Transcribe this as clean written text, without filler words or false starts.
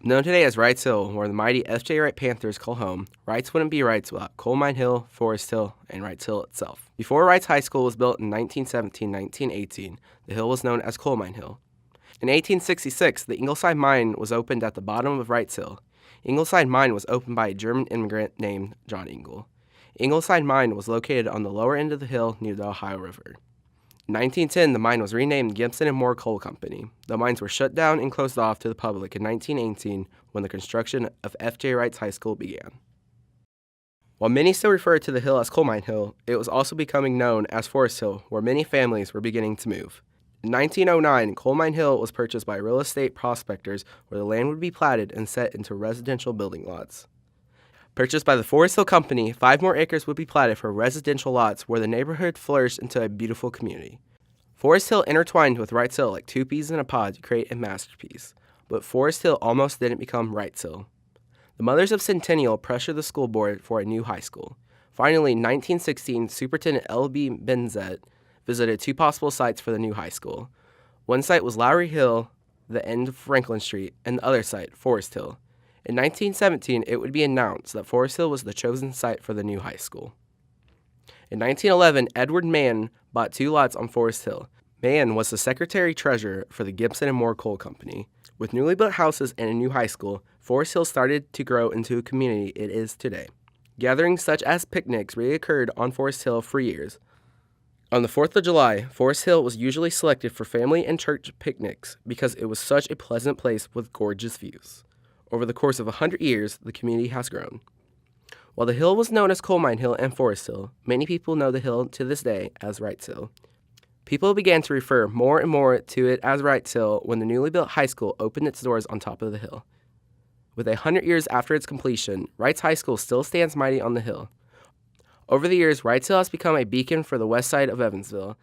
Known today as Reitz Hill, where the mighty F.J. Wright Panthers call home, Reitz wouldn't be Reitz without Coal Mine Hill, Forest Hill, and Reitz Hill itself. Before Reitz High School was built in 1917-1918, the hill was known as Coal Mine Hill. In 1866, the Ingleside Mine was opened at the bottom of Reitz Hill. Ingleside Mine was opened by a German immigrant named John Ingle. Ingleside Mine was located on the lower end of the hill near the Ohio River. In 1910, the mine was renamed Gibson & Moore Coal Company. The mines were shut down and closed off to the public in 1918 when the construction of F.J. Reitz High School began. While many still refer to the hill as Coal Mine Hill, it was also becoming known as Forest Hill, where many families were beginning to move. In 1909, Coal Mine Hill was purchased by real estate prospectors, where the land would be platted and set into residential building lots. Purchased by the Forest Hill Company, 5 more acres would be platted for residential lots where the neighborhood flourished into a beautiful community. Forest Hill intertwined with Reitz Hill like 2 peas in a pod to create a masterpiece, but Forest Hill almost didn't become Reitz Hill. The mothers of Centennial pressured the school board for a new high school. Finally, in 1916, Superintendent L.B. Benzett visited 2 possible sites for the new high school. One site was Lowry Hill, the end of Franklin Street, and the other site, Forest Hill. In 1917, it would be announced that Forest Hill was the chosen site for the new high school. In 1911, Edward Mann bought 2 lots on Forest Hill. Mann was the secretary-treasurer for the Gibson & Moore Coal Company. With newly built houses and a new high school, Forest Hill started to grow into a community it is today. Gatherings such as picnics reoccurred on Forest Hill for years. On the 4th of July, Forest Hill was usually selected for family and church picnics because it was such a pleasant place with gorgeous views. Over the course of 100 years, the community has grown. While the hill was known as Coal Mine Hill and Forest Hill, many people know the hill to this day as Reitz Hill. People began to refer more and more to it as Reitz Hill when the newly built high school opened its doors on top of the hill. With 100 years after its completion, Reitz High School still stands mighty on the hill. Over the years, Reitz Hill has become a beacon for the west side of Evansville.